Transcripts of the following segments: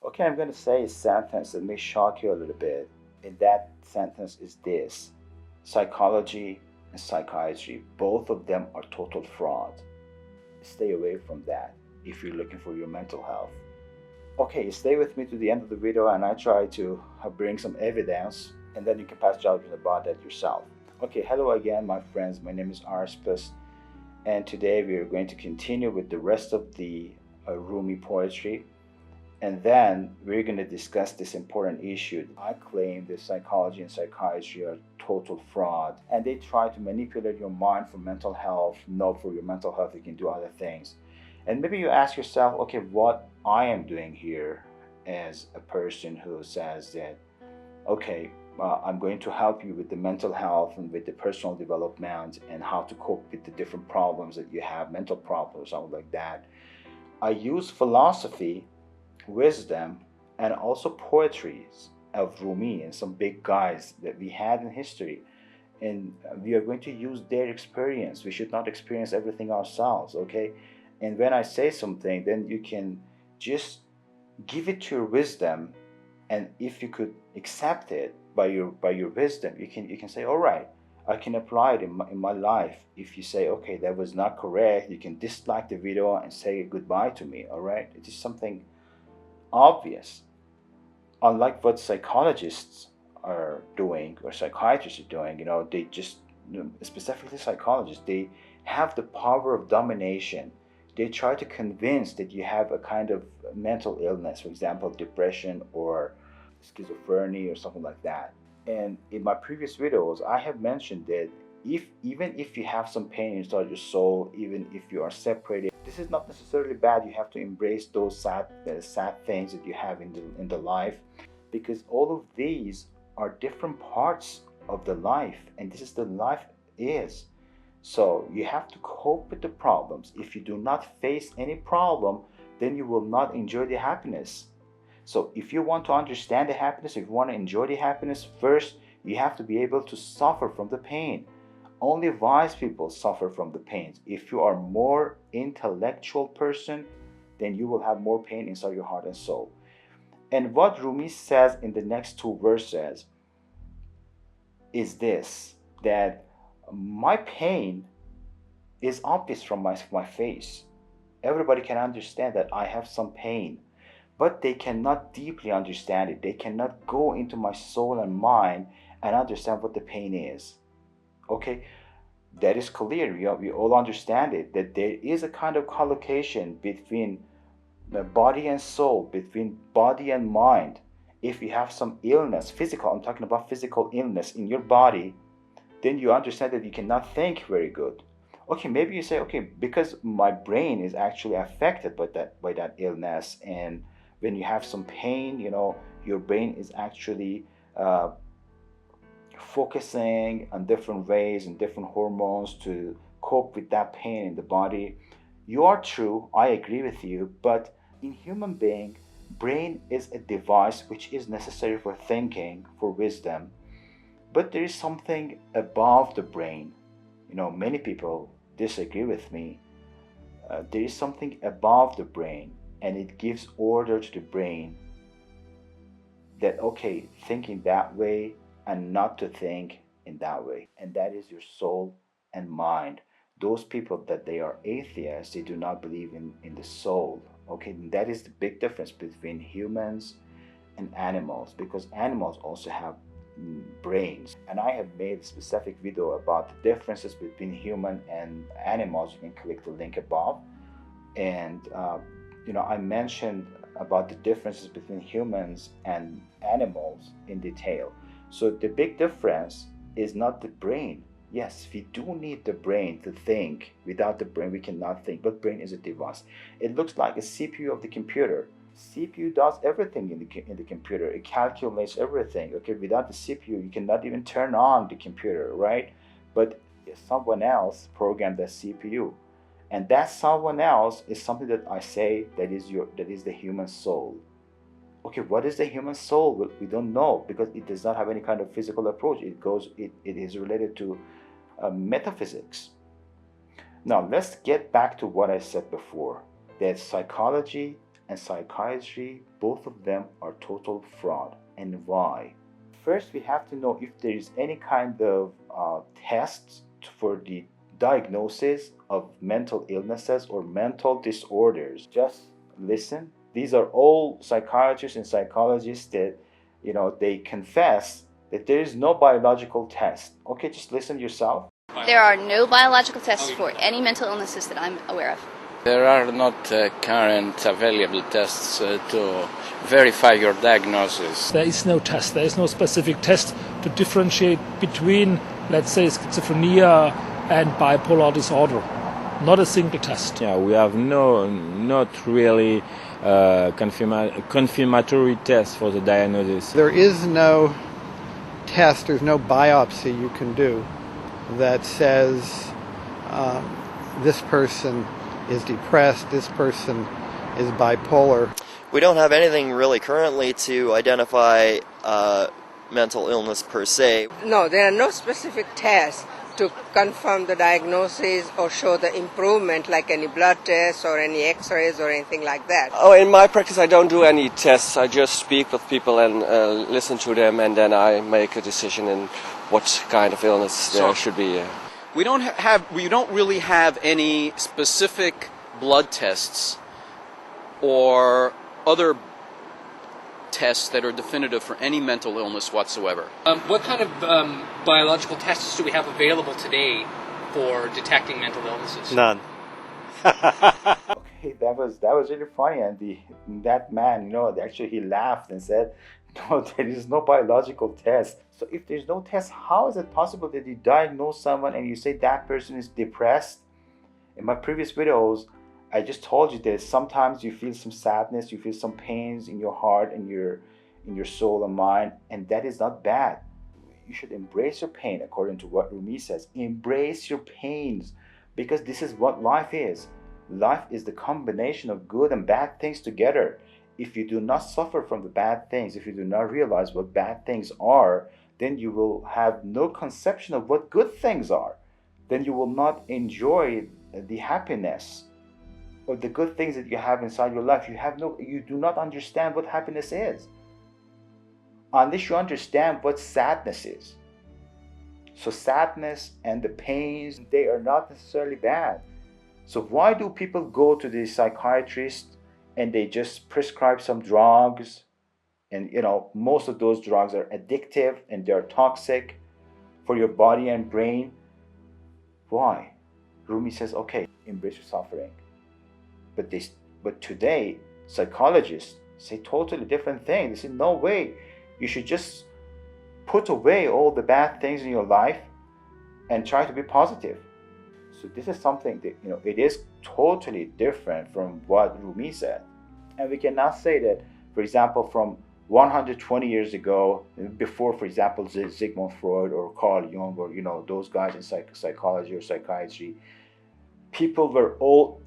Okay, I'm going to say a sentence that may shock you a little bit. And that sentence is this: psychology and psychiatry, both of them are total fraud. Stay away from that if you're looking for your mental health. Okay, stay with me to the end of the video and I try to bring some evidence and then you can pass judgment about that yourself. Okay, hello again, my friends. My name is Arspus, and today we are going to continue with the rest of the Rumi poetry. And then we're going to discuss this important issue. I claim that psychology and psychiatry are total fraud, and they try to manipulate your mind for mental health. No, for your mental health, you can do other things. And maybe you ask yourself, okay, what I am doing here as a person who says that, okay, I'm going to help you with the mental health and with the personal development and how to cope with the different problems that you have, mental problems, something like that. I use philosophy, wisdom, and also poetries of Rumi and some big guys that we had in history. And we are going to use their experience. We should not experience everything ourselves, okay? And when I say something, then you can just give it to your wisdom, and if you could accept it by your wisdom, you can say, all right, I can apply it in my life. If you say, okay, that was not correct, you can dislike the video and say goodbye to me. All right, it is something obvious. Unlike what psychologists are doing or psychiatrists are doing, they just, specifically psychologists, they have the power of domination. They try to convince that you have a kind of mental illness, for example, depression or schizophrenia or something like that. And in my previous videos, I have mentioned that even if you have some pain inside your soul, even if you are separated, this is not necessarily bad. You have to embrace those sad things that you have in the life, because all of these are different parts of the life, and this is the life is. So you have to cope with the problems. If you do not face any problem, then you will not enjoy the happiness. So if you want to understand the happiness, if you want to enjoy the happiness, first you have to be able to suffer from the pain. Only wise people suffer from the pains. If you are more intellectual person, then you will have more pain inside your heart and soul. And what Rumi says in the next two verses is this, that my pain is obvious from my face. Everybody can understand that I have some pain, but they cannot deeply understand it. They cannot go into my soul and mind and understand what the pain is. Okay, that is clear. We all understand it, that there is a kind of collocation between the body and soul, between body and mind. If you have some illness, physical, I'm talking about physical illness in your body, then you understand that you cannot think very good. Okay, maybe you say, okay, because my brain is actually affected by that illness, and when you have some pain, your brain is actually focusing on different ways and different hormones to cope with that pain in the body. You are true, I agree with you, but in human being, brain is a device which is necessary for thinking, for wisdom, but there is something above the brain. Many people disagree with me. There is something above the brain, and it gives order to the brain that, okay, thinking that way and not to think in that way. And that is your soul and mind. Those people that they are atheists, they do not believe in the soul. Okay, and that is the big difference between humans and animals, because animals also have brains. And I have made a specific video about the differences between human and animals. You can click the link above. And I mentioned about the differences between humans and animals in detail. So the big difference is not the brain. Yes, we do need the brain to think. Without the brain, we cannot think. But brain is a device. It looks like a CPU of the computer. CPU does everything in the computer. It calculates everything. Okay, without the CPU, you cannot even turn on the computer, right? But someone else programmed that CPU, and that someone else is something that I say that is the human soul. Okay, what is the human soul? We don't know, because it does not have any kind of physical approach. It is related to metaphysics. Now let's get back to what I said before, that psychology and psychiatry, both of them are total fraud. And why? First, we have to know if there is any kind of tests for the diagnosis of mental illnesses or mental disorders. Just listen. These are all psychiatrists and psychologists that, they confess that there is no biological test. Okay, just listen yourself. There are no biological tests for any mental illnesses that I'm aware of. There are not current available tests to verify your diagnosis. There is no test. There is no specific test to differentiate between, let's say, schizophrenia and bipolar disorder. Not a single test. Yeah, we have not really confirmatory test for the diagnosis. There is no test, there's no biopsy you can do that says this person is depressed, this person is bipolar. We don't have anything really currently to identify mental illness per se. No, there are no specific tests to confirm the diagnosis or show the improvement, like any blood tests or any x-rays or anything like that. Oh, in my practice I don't do any tests. I just speak with people and listen to them, and then I make a decision in what kind of illness there should be. We don't really have any specific blood tests or other tests that are definitive for any mental illness whatsoever. What kind of biological tests do we have available today for detecting mental illnesses? None. Okay, that was really funny, and that man, actually he laughed and said, "No, there is no biological test." So if there's no test, how is it possible that you diagnose someone and you say that person is depressed? In my previous videos, I just told you that sometimes you feel some sadness, you feel some pains in your heart and in your soul and mind, and that is not bad. You should embrace your pain, according to what Rumi says. Embrace your pains, because this is what life is. Life is the combination of good and bad things together. If you do not suffer from the bad things, if you do not realize what bad things are, then you will have no conception of what good things are. Then you will not enjoy the happiness or the good things that you have inside your life. You do not understand what happiness is unless you understand what sadness is. So sadness and the pains, they are not necessarily bad. So why do people go to the psychiatrist and they just prescribe some drugs? And most of those drugs are addictive and they're toxic for your body and brain. Why? Rumi says, okay, embrace your suffering. But today, psychologists say totally different things. They say, no way, you should just put away all the bad things in your life and try to be positive. So this is something that, it is totally different from what Rumi said. And we cannot say that, for example, from 120 years ago, before, for example, Sigmund Freud or Carl Jung or, those guys in psychology or psychiatry, people were all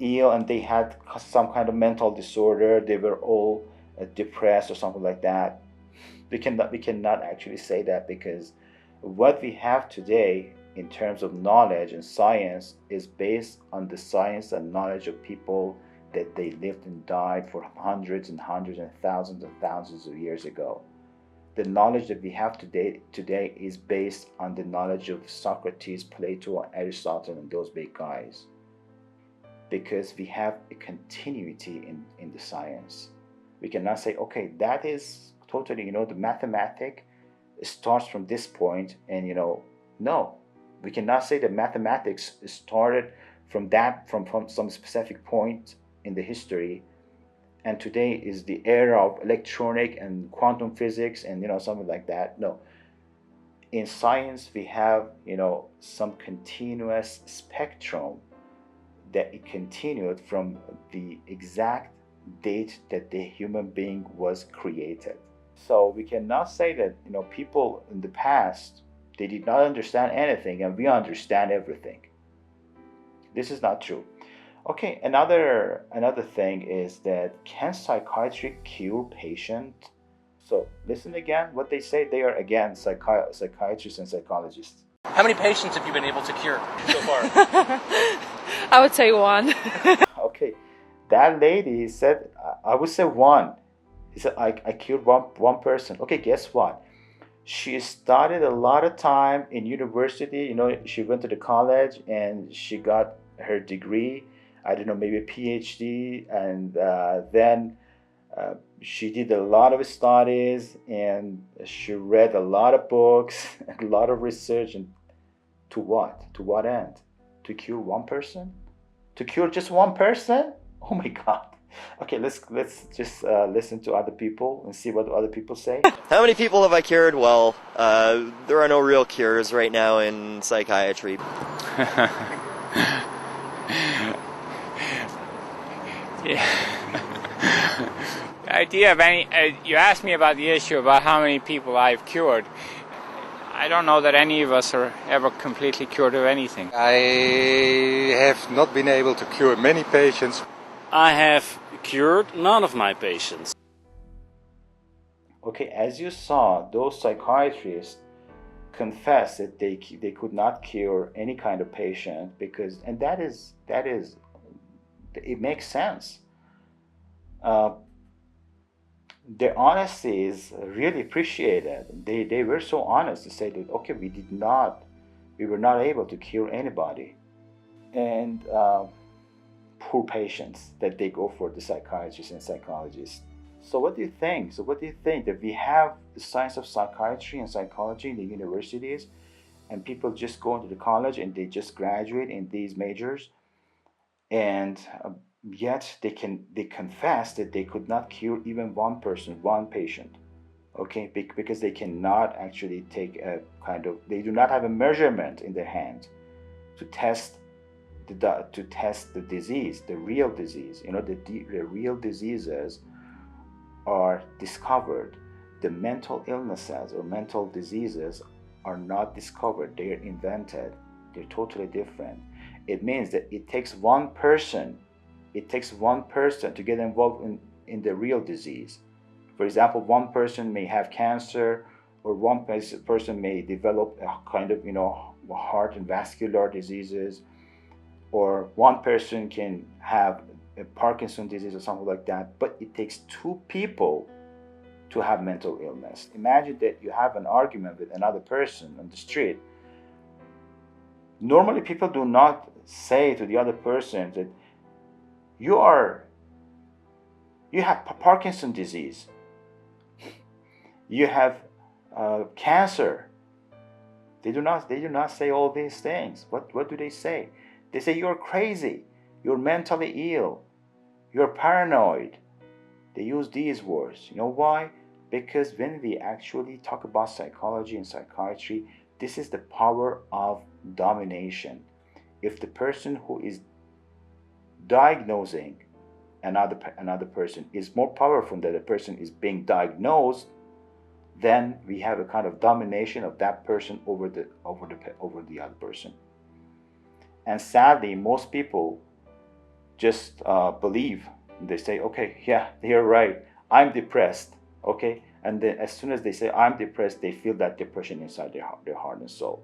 ill and they had some kind of mental disorder. They were all depressed or something like that. We cannot actually say that, because what we have today in terms of knowledge and science is based on the science and knowledge of people that they lived and died for hundreds and hundreds and thousands of years ago. The knowledge that we have today is based on the knowledge of Socrates, Plato, Aristotle, and those big guys. Because we have a continuity in the science. We cannot say, okay, that is totally, the mathematic starts from this point, and no. We cannot say that mathematics started from some specific point in the history, and today is the era of electronic and quantum physics and something like that. No. In science, we have some continuous spectrum that it continued from the exact date that the human being was created. So we cannot say that people in the past, they did not understand anything and we understand everything. This is not true. Okay, another thing is that, can psychiatry cure patient? So listen again what they say. They are again psychiatrists and psychologists. How many patients have you been able to cure so far? I would say one. Okay, That lady said, I would say one. He said, I cured one person. Okay, guess what? She studied a lot of time in university. You know, she went to the college and she got her degree. I don't know, maybe a PhD. And then she did a lot of studies and she read a lot of books, a lot of research. And to what? To what end? To cure one person? To cure just one person? Oh my God. Okay, let's just listen to other people and see what other people say. How many people have I cured? Well, there are no real cures right now in psychiatry. Yeah. The idea of any, you asked me about the issue about how many people I've cured. I don't know that any of us are ever completely cured of anything. I have not been able to cure many patients. I have cured none of my patients. Okay, as you saw, those psychiatrists confessed that they could not cure any kind of patient because, and that is it makes sense. Their honesty is really appreciated. They were so honest to say that, okay, we were not able to cure anybody. And poor patients that they go for the psychiatrists and psychologists. So what do you think? That we have the science of psychiatry and psychology in the universities and people just go into the college and they just graduate in these majors and yet they confess that they could not cure even one patient, okay, because they cannot actually take they do not have a measurement in their hand to test the disease, the real disease. You know, the real diseases are discovered. The mental illnesses or mental diseases are not discovered. They are invented. They're totally different. It means that it takes one person to get involved in the real disease. For example, one person may have cancer, or one person may develop a kind of, heart and vascular diseases, or one person can have a Parkinson's disease or something like that. But it takes two people to have mental illness. Imagine that you have an argument with another person on the street. Normally, people do not say to the other person that you have Parkinson's disease, you have cancer. They do not say all these things. What do they say? They say you're crazy, you're mentally ill, you're paranoid. They use these words. You know why? Because when we actually talk about psychology and psychiatry, this is the power of domination. If the person who is diagnosing another person is more powerful than the person is being diagnosed, then we have a kind of domination of that person over the other person. And sadly, most people just believe. They say, okay, yeah, you're right, I'm depressed, okay? And then as soon as they say I'm depressed, they feel that depression inside their heart and soul.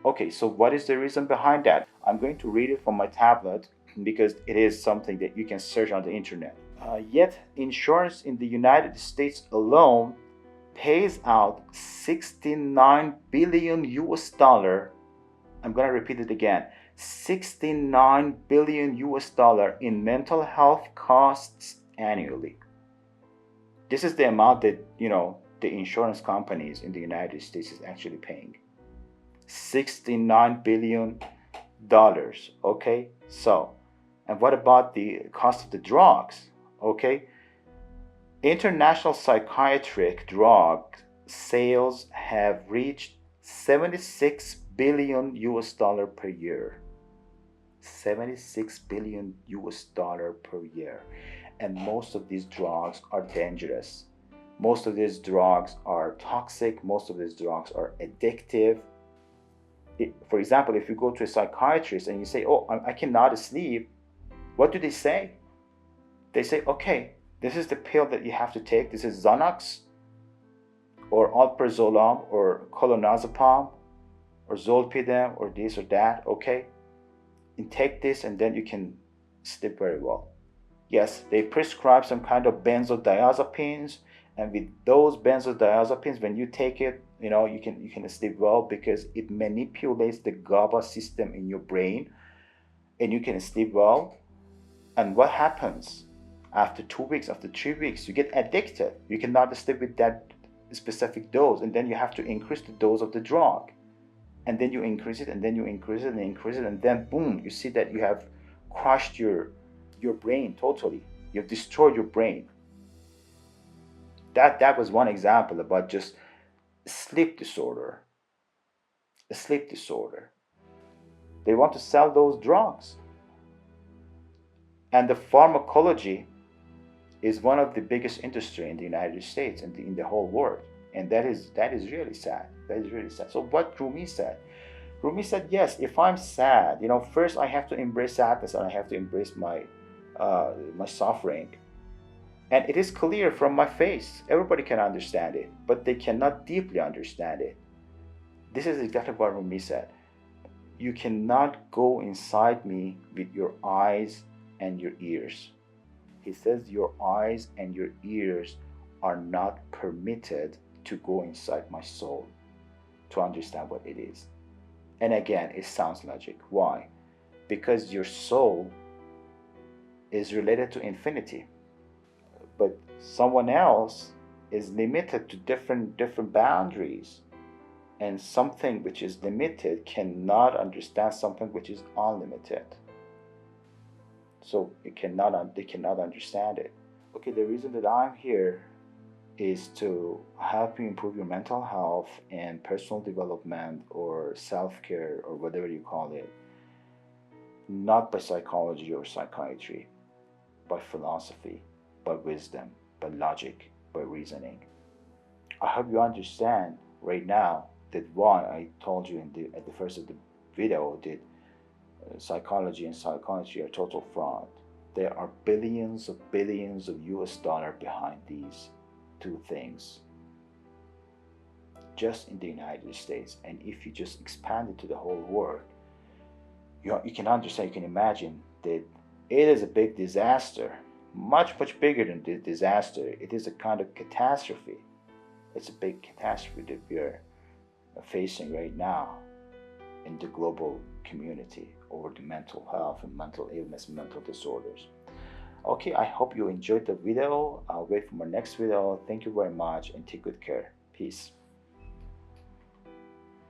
Okay, so what is the reason behind that? I'm going to read it from my tablet because it is something that you can search on the internet. Yet insurance in the United States alone pays out 69 billion US dollar. I'm going to repeat it again. 69 billion US dollar in mental health costs annually. This is the amount that, the insurance companies in the United States is actually paying. 69 billion dollars, okay? So, and what about the cost of the drugs, okay? International psychiatric drug sales have reached 76 billion US dollar per year. 76 billion US dollar per year. And most of these drugs are dangerous. Most of these drugs are toxic. Most of these drugs are addictive. For example, if you go to a psychiatrist and you say, oh, I cannot sleep, what do they say? They say, okay, this is the pill that you have to take. This is Xanax or alprazolam or clonazepam or zolpidem or this or that, okay? And take this and then you can sleep very well. Yes, they prescribe some kind of benzodiazepines, and with those benzodiazepines, when you take it, you can sleep well because it manipulates the GABA system in your brain, and you can sleep well. And what happens after 2 weeks, after 3 weeks? You get addicted. You cannot sleep with that specific dose, and then you have to increase the dose of the drug, and then you increase it, and then you increase it and increase it, and then boom, you see that you have crushed your brain totally. You've destroyed your brain. That was one example about just sleep disorder. A sleep disorder. They want to sell those drugs. And the pharmacology is one of the biggest industry in the United States and in the whole world. And that is really sad. That is really sad. So what Rumi said? Rumi said, yes, if I'm sad, first I have to embrace sadness, and I have to embrace my suffering. And it is clear from my face. Everybody can understand it, but they cannot deeply understand it. This is exactly what Rumi said. You cannot go inside me with your eyes and your ears. He says your eyes and your ears are not permitted to go inside my soul to understand what it is. And again, it sounds logic. Why? Because your soul is related to infinity, but someone else is limited to different boundaries, and something which is limited cannot understand something which is unlimited. So they cannot understand it. Okay, the reason that I'm here is to help you improve your mental health and personal development or self-care or whatever you call it, not by psychology or psychiatry, by philosophy, by wisdom, by logic, by reasoning. I hope you understand right now that why I told you at the first of the video that psychology and psychiatry are total fraud. There are billions of US dollars behind these two things just in the United States, and if you just expand it to the whole world, you can understand, you can imagine that it is a big disaster, much bigger than the disaster. It is a kind of catastrophe. It's a big catastrophe that we are facing right now in the global community over the mental health and mental illness, mental disorders. Okay, I hope you enjoyed the video. I'll wait for my next video. Thank you very much and take good care. Peace.